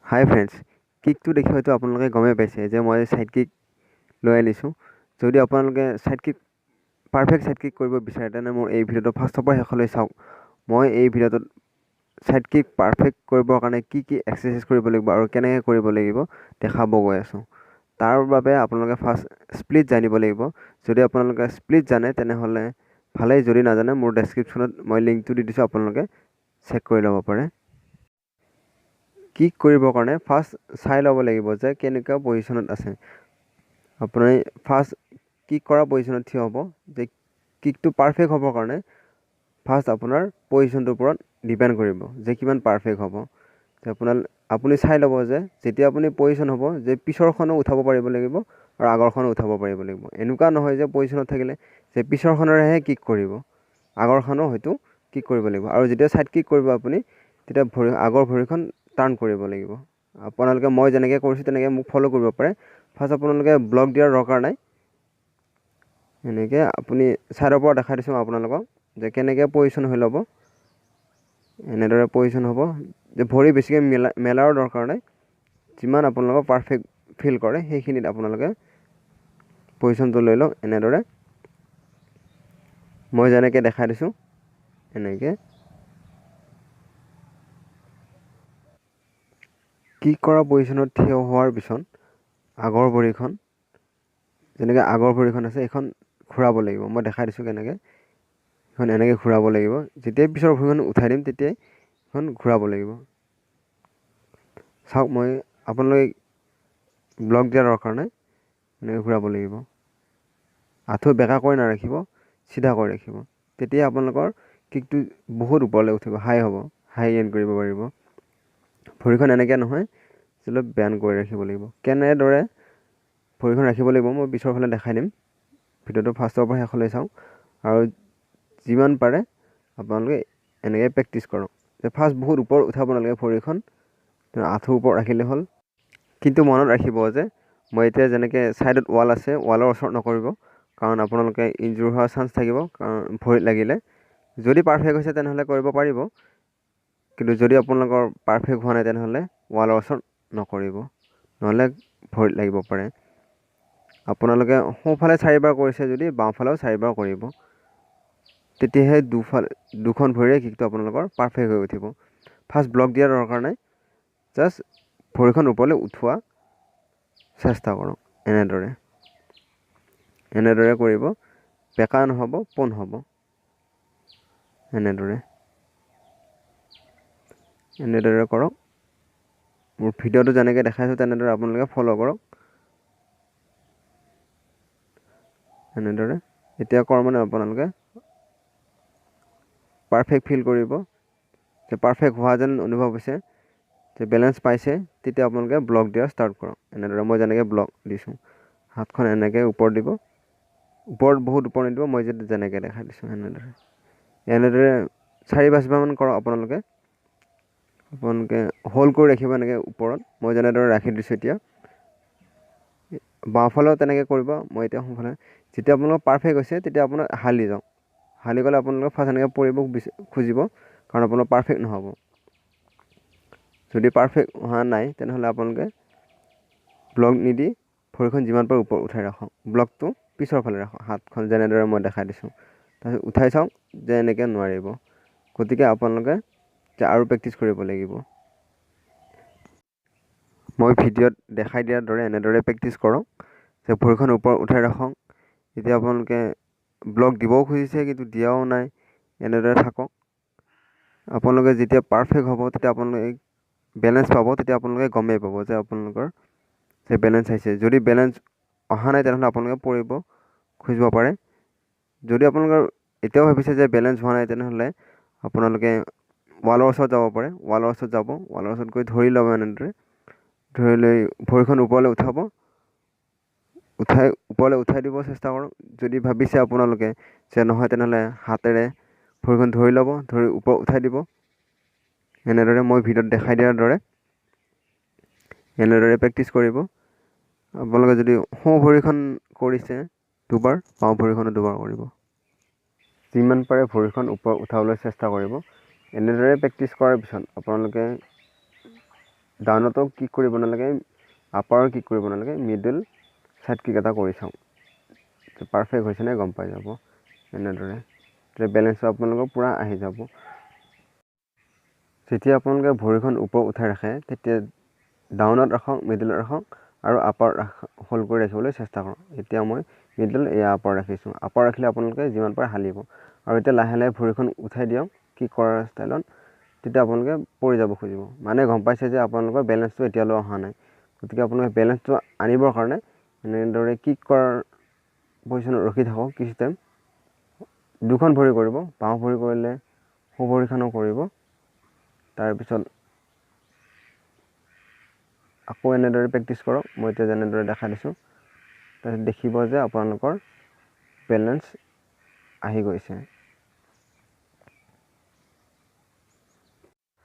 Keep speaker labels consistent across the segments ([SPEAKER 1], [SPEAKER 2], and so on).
[SPEAKER 1] হাই friends, কিকটো দেখি হয়তো আপোনালোকে গমেই পাইছে যে মই ছাইড কিক লৈ আনিছোঁ। যদি আপোনালোকে side kick perfect side kick কৰিব বিচাৰে তেনে মোৰ এই ভিডিঅ'টো ফাৰ্ষ্টৰ পৰা শেষলৈ চাওক। মই এই ভিডিঅ'টোত ছাইড কিক পাৰফেক্ট কৰিবৰ কাৰণে কি এক্সাৰচাইজ কৰিব লাগিব আৰু কেনেকৈ কৰিব লাগিব দেখাব গৈ আছোঁ। তাৰ বাবে আপোনালোকে ফাৰ্ষ্ট স্প্লিট জানিব লাগিব। যদি আপোনালোকে স্প্লিট জানে তেনেহ'লে ভালেই, যদি নাজানে মোৰ ডেছক্ৰিপশ্যনত মই লিংকটো দি দিছোঁ, আপোনালোকে চেক কৰি ল'ব পাৰে। কিক কৰিবৰ কাৰণে ফাৰ্ষ্ট চাই ল'ব লাগিব যে কেনেকুৱা পজিশ্যনত আছে। আপুনি ফাৰ্ষ্ট কিক কৰা পজিশ্যনত থিয় হ'ব। যে কিকটো পাৰফেক্ট হ'বৰ কাৰণে ফাৰ্ষ্ট আপোনাৰ পজিশ্যনটোৰ ওপৰত ডিপেণ্ড কৰিব যে কিমান পাৰফেক্ট হ'ব। যে আপুনি চাই ল'ব যে যেতিয়া আপুনি পজিশ্যন হ'ব যে পিছৰখনো উঠাব পাৰিব লাগিব আৰু আগৰখনো উঠাব পাৰিব লাগিব। এনেকুৱা নহয় যে পজিশ্যনত থাকিলে যে পিছৰখনৰেহে কিক কৰিব, আগৰখনো হয়তো কিক কৰিব লাগিব। আৰু যেতিয়া ছাইড কিক কৰিব আপুনি তেতিয়া আগৰ ভৰিখন টাৰ্ণ কৰিব লাগিব। আপোনালোকে মই যেনেকৈ কৰিছোঁ তেনেকৈ মোক ফ'ল' কৰিব পাৰে। ফাৰ্ষ্ট আপোনালোকে ব্লক দিয়াৰ দৰকাৰ নাই। এনেকৈ আপুনি ছাইডৰ পৰা দেখাই দিছোঁ আপোনালোকক যে কেনেকৈ পজিশ্যন হৈ ল'ব। এনেদৰে পজিশ্যন হ'ব যে ভৰি বেছিকৈ মেলাৰো দৰকাৰ নাই। যিমান আপোনালোকক পাৰফেক্ট ফিল কৰে সেইখিনিত আপোনালোকে পজিশ্যনটো লৈ লওক। এনেদৰে মই যেনেকৈ দেখাই দিছোঁ এনেকৈ কিক কৰা পজিশ্যনত থিয় হোৱাৰ পিছত আগৰ ভৰিখন যেনেকৈ আগৰ ভৰিখন আছে এইখন ঘূৰাব লাগিব। মই দেখাই দিছোঁ কেনেকৈ। এখন এনেকৈ ঘূৰাব লাগিব। যেতিয়াই পিছৰ ভৰিখন উঠাই দিম তেতিয়াই এখন ঘূৰাব লাগিব। চাওক, মই আপোনালোকে ব্লক দিয়াৰ দৰকাৰ নাই, এনেকৈ ঘূৰাব লাগিব। আঁঠু বেকা কৰি নাৰাখিব, চিধা কৰি ৰাখিব। তেতিয়া আপোনালোকৰ কিকটো বহুত ওপৰলৈ উঠিব, হাই হ'ব, হাই এণ্ড কৰিব পাৰিব। ভৰিখন এনেকৈ নহয়, অলপ বেণ্ড কৰি ৰাখিব লাগিব। কেনেদৰে ভৰিখন ৰাখিব লাগিব মই পিছৰ ফালে দেখাই দিম। ভিডিঅ'টো ফাৰ্ষ্টৰ পৰা শেষলৈ চাওক আৰু যিমান পাৰে আপোনালোকে এনেকৈ প্ৰেক্টিছ কৰক। যে ফাৰ্ষ্ট বহুত ওপৰত উঠাব নালাগে ভৰিখন, আঁঠুৰ ওপৰত ৰাখিলে হ'ল। কিন্তু মনত ৰাখিব যে মই এতিয়া যেনেকৈ ছাইডত ৱাল আছে, ৱালৰ ওচৰত নকৰিব, কাৰণ আপোনালোকে ইনজুৰ হোৱাৰ চান্স থাকিব। কাৰণ ভৰিত লাগিলে যদি পাৰফেক্ট হৈছে তেনেহ'লে কৰিব পাৰিব, কিন্তু যদি আপোনালোকৰ পাৰফেক্ট হোৱা নাই তেনেহ'লে ৱালৰ ওচৰত নকৰিব, নহ'লে ভৰিত লাগিব পাৰে। আপোনালোকে সোঁফালে 4বাৰ কৰিছে যদি বাওঁফালেও 4বাৰ কৰিব। তেতিয়াহে দুখন ভৰিৰে কিকটো আপোনালোকৰ পাৰফেক্ট হৈ উঠিব। ফাৰ্ষ্ট ব্লক দিয়াৰ দৰকাৰ নাই, জাষ্ট ভৰিখন ওপৰলৈ উঠোৱা চেষ্টা কৰক। এনেদৰে কৰিব, বেকা নহ'ব, পোন হ'ব। এনেদৰে কৰক। মোৰ ভিডিঅ'টো যেনেকৈ দেখাইছোঁ তেনেদৰে আপোনালোকে ফ'ল' কৰক। এনেদৰে এতিয়া মানে আপোনালোকে পাৰফেক্ট ফিল কৰিব, যে পাৰফেক্ট হোৱা যেন অনুভৱ হৈছে, যে বেলেঞ্চ পাইছে। তেতিয়া আপোনালোকে ব্লক দিয়া ষ্টাৰ্ট কৰক। এনেদৰে মই যেনেকৈ ব্লক দিছোঁ, হাতখন এনেকৈ ওপৰত দিব, ওপৰত বহুত ওপৰত নিদিব, মই যেনেকৈ দেখাই দিছোঁ এনেদৰে 4-5বাৰমান কৰক। আপোনালোকে হোল্ড কৰি ৰাখিব এনেকৈ ওপৰত, মই যেনেদৰে ৰাখি দিছোঁ। এতিয়া বাওঁফালেও তেনেকৈ কৰিব, মই এতিয়া সোঁফালে। যেতিয়া আপোনালোকৰ পাৰফেক্ট হৈছে তেতিয়া আপোনাৰ হালি যাওক। হালি গ'লে আপোনালোকে ফাৰ্ষ্ট এনেকৈ পৰিব খুজিব, কাৰণ আপোনাৰ পাৰফেক্ট নহ'ব। যদি পাৰফেক্ট হোৱা নাই তেনেহ'লে আপোনালোকে ব্লক নিদি ভৰিখন যিমান পাৰে ওপৰত উঠাই ৰাখক। ব্লকটো পিছৰ ফালে ৰাখক, হাতখন যেনেদৰে মই দেখাই দিছোঁ। তাৰপিছত উঠাই চাওক যে এনেকৈ নোৱাৰিব। গতিকে আপোনালোকে আৰু প্ৰেক্টিছ কৰিব লাগিব। মই ভিডিঅ'ত দেখাই দিয়াৰ দৰে এনেদৰে প্ৰেক্টিছ কৰক, যে ভৰিখন ওপৰত উঠাই ৰাখক। এতিয়া আপোনালোকে ব্লক দিবও খুজিছে কিন্তু দিয়াও নাই, এনেদৰে থাকক। আপোনালোকে যেতিয়া পাৰফেক্ট হ'ব তেতিয়া আপোনালোকে বেলেঞ্চ পাব, তেতিয়া আপোনালোকে গমেই পাব যে আপোনালোকৰ যে বেলেঞ্চ আহিছে। যদি বেলেঞ্চ অহা নাই তেনেহ'লে আপোনালোকে পৰিব খুজিব পাৰে। যদি আপোনালোকৰ এতিয়াও ভাবিছে যে বেলেঞ্চ হোৱা নাই তেনেহ'লে আপোনালোকে ৱালৰ ওচৰত যাব পাৰে। ৱালৰ ওচৰত গৈ ধৰি ল'ব। এনেদৰে ধৰি লৈ ভৰিখন ওপৰলৈ ওপৰলৈ উঠাই দিব চেষ্টা কৰক। যদি ভাবিছে আপোনালোকে যে নহয় তেনেহ'লে হাতেৰে ভৰিখন ধৰি ল'ব, ধৰি ওপৰত উঠাই দিব। এনেদৰে মই ভিডিঅ'ত দেখাই দিয়াৰ দৰে এনেদৰে প্ৰেক্টিছ কৰিব। আপোনালোকে যদি সোঁ ভৰিখন কৰিছে দুবাৰ, বাওঁ ভৰিখনো দুবাৰ কৰিব। যিমান পাৰে ভৰিখন ওপৰত উঠাবলৈ চেষ্টা কৰিব। এনেদৰে প্ৰেক্টিছ কৰাৰ পিছত আপোনালোকে ডাউনতো কিক কৰিব নালাগে, আপাৰৰ কিক কৰিব নালাগে, মিডল ছাইড কিক এটা কৰি চাওঁ, পাৰফেক্ট হৈছেনে গম পাই যাব। এনেদৰে তেতিয়া বেলেঞ্চটো আপোনালোকৰ পূৰা আহি যাব। যেতিয়া আপোনালোকে ভৰিখন ওপৰত উঠাই ৰাখে তেতিয়া ডাউনত ৰাখক, মিডলত ৰাখক আৰু আপাৰ হোল্ড কৰি ৰাখিবলৈ চেষ্টা কৰক। এতিয়া মই মিডল এয়া আপাৰ ৰাখিছোঁ। আপাৰ ৰাখিলে আপোনালোকে যিমান পাৰে হালিব। আৰু এতিয়া লাহে লাহে ভৰিখন উঠাই দিয়ক কিক কৰাৰ ষ্টাইলত, তেতিয়া আপোনালোকে পৰি যাব খুজিব, মানে গম পাইছে যে আপোনালোকৰ বেলেঞ্চটো এতিয়ালৈ অহা নাই। গতিকে আপোনালোকে বেলেঞ্চটো আনিবৰ কাৰণে এনেদৰে কিক কৰাৰ পজিশ্যনত ৰখি থাকক কিছু টাইম। দুখন ভৰি কৰিব, বাওঁ ভৰি কৰিলে সোঁ ভৰিখনো কৰিব। তাৰপিছত আকৌ এনেদৰে প্ৰেক্টিছ কৰক, মই এতিয়া যেনেদৰে দেখাই দিছোঁ। তাৰপিছত দেখিব যে আপোনালোকৰ বেলেঞ্চ আহি গৈছে।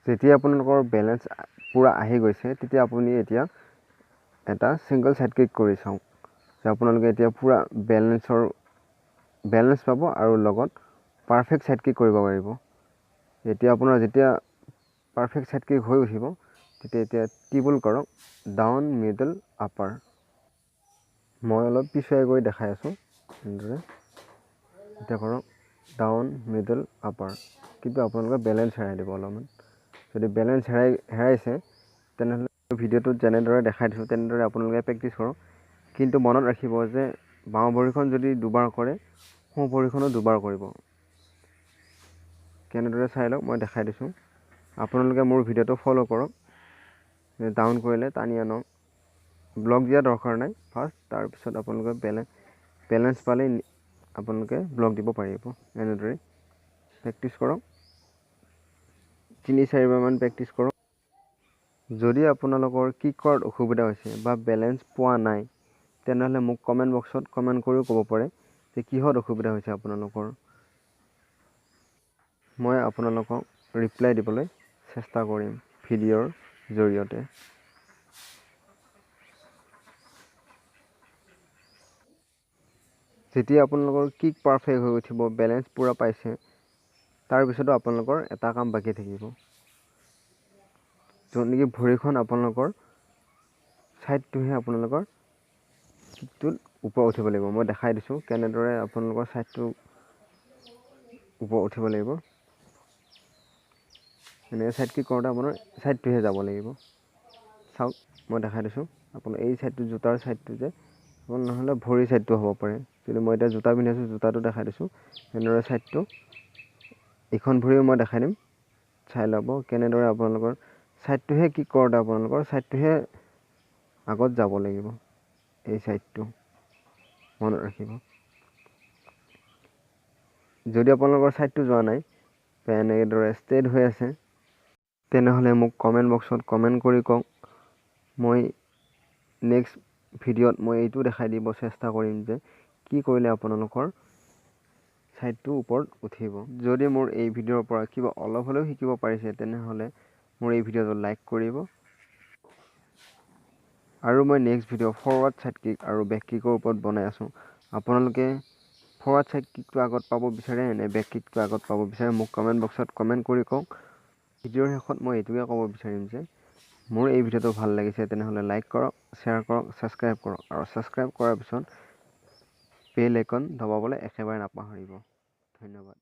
[SPEAKER 1] যেতিয়া আপোনালোকৰ বেলেঞ্চ পূৰা আহি গৈছে তেতিয়া আপুনি এতিয়া এটা ছিংগল ছাইড কিক কৰি চাওক যে আপোনালোকে এতিয়া পূৰা বেলেঞ্চ পাব আৰু লগত পাৰফেক্ট ছাইড কিক কৰিব পাৰিব। এতিয়া আপোনাৰ যেতিয়া পাৰফেক্ট ছাইড কিক হৈ উঠিব তেতিয়া এতিয়া টিবল কৰক, ডাউন, মিডল, আপাৰ। মই অলপ পিছুৱাই গৈ দেখাই আছোঁ এনেদৰে। এতিয়া কৰক ডাউন, মিডল, আপাৰ, কিন্তু আপোনালোকে বেলেঞ্চ হেৰাই দিব অলপমান। যদি বেলেঞ্চ হেৰাইছে তেনেহ'লে ভিডিঅ'টোত যেনেদৰে দেখাই দিছোঁ তেনেদৰে আপোনালোকে প্ৰেক্টিছ কৰক। কিন্তু মনত ৰাখিব যে বাওঁ ভৰিখন যদি দুবাৰ কৰে সোঁ ভৰিখনো দুবাৰ কৰিব। কেনেদৰে চাই লওক, মই দেখাই দিছোঁ। আপোনালোকে মোৰ ভিডিঅ'টো ফ'ল' কৰক। ডাউন কৰিলে টানি আনক, ব্লক দিয়া দৰকাৰ নাই ফাৰ্ষ্ট, তাৰপিছত আপোনালোকে বেলেঞ্চ পালে আপোনালোকে ব্লক দিব পাৰিব। এনেদৰে প্ৰেক্টিছ কৰক, 3-4বাৰমান প্ৰেক্টিছ কৰক। যদি আপোনালোকৰ কিক কৰাত অসুবিধা হৈছে বা বেলেঞ্চ পোৱা নাই তেনেহ'লে মোক কমেণ্ট বক্সত কমেণ্ট কৰিও ক'ব পাৰে যে কিহত অসুবিধা হৈছে আপোনালোকৰ। মই আপোনালোকক ৰিপ্লাই দিবলৈ চেষ্টা কৰিম ভিডিঅ'ৰ জৰিয়তে। যেতিয়া আপোনালোকৰ কিক পাৰফেক্ট হৈ উঠিব, বেলেঞ্চ পূৰা পাইছে, তাৰপিছতো আপোনালোকৰ এটা কাম বাকী থাকিব। য'ত নেকি ভৰিখন আপোনালোকৰ ছাইডটোহে আপোনালোকৰ কিকটোত ওপৰত উঠিব লাগিব। মই দেখাই দিছোঁ কেনেদৰে আপোনালোকৰ ছাইডটো ওপৰত উঠিব লাগিব। এনেকৈ ছাইড কিক কৰোঁতে আপোনাৰ ছাইডটোহে যাব লাগিব। চাওক মই দেখাই দিছোঁ। আপোনাৰ এই ছাইডটো জোতাৰ ছাইডটো যে আপোনাৰ নহ'লে ভৰিৰ ছাইডটো হ'ব পাৰে। কিন্তু মই এতিয়া জোতা পিন্ধি আছোঁ, জোতাটো দেখাই দিছোঁ। এনেদৰে ছাইডটো ইখন ভৰিও মই দেখাই দিম, চাই ল'ব কেনেদৰে আপোনালোকৰ ছাইডটোহে কিক কৰোঁতে আপোনালোকৰ ছাইডটোহে আগত যাব লাগিব। এই ছাইডটো মনত ৰাখিব। যদি আপোনালোকৰ ছাইডটো যোৱা নাই বা এনেদৰে ষ্ট্ৰেইট হৈ আছে তেনেহ'লে মোক কমেণ্ট বক্সত কমেণ্ট কৰি কওক। মই নেক্সট ভিডিঅ'ত মই এইটো দেখাই দিব চেষ্টা কৰিম যে কি কৰিলে আপোনালোকৰ ছাইডটো ওপৰত উঠিব। যদি মোৰ এই ভিডিঅ'ৰ পৰা কিবা অলপ হ'লেও শিকিব পাৰিছে তেনেহ'লে মোৰ এই ভিডিঅ'টো লাইক কৰিব। আৰু মই next video' forward side kick আৰু বেক কিকৰ ওপৰত বনাই আছোঁ। আপোনালোকে ফৰৱাৰ্ড ছাইড কিকটো আগত পাব বিচাৰে নে বেক কিকটো আগত পাব বিচাৰে মোক কমেণ্ট বক্সত কমেণ্ট কৰি কওক। ভিডিঅ'ৰ শেষত মই এইটোৱে ক'ব বিচাৰিম যে মোৰ এই ভিডিঅ'টো ভাল লাগিছে তেনেহ'লে লাইক কৰক, শ্বেয়াৰ কৰক, ছাবস্ক্ৰাইব কৰক। আৰু ছাবস্ক্ৰাইব কৰাৰ পিছত বেল আইকন দবাবলৈ একেবাৰে নাপাহৰিব। ধন্যবাদ।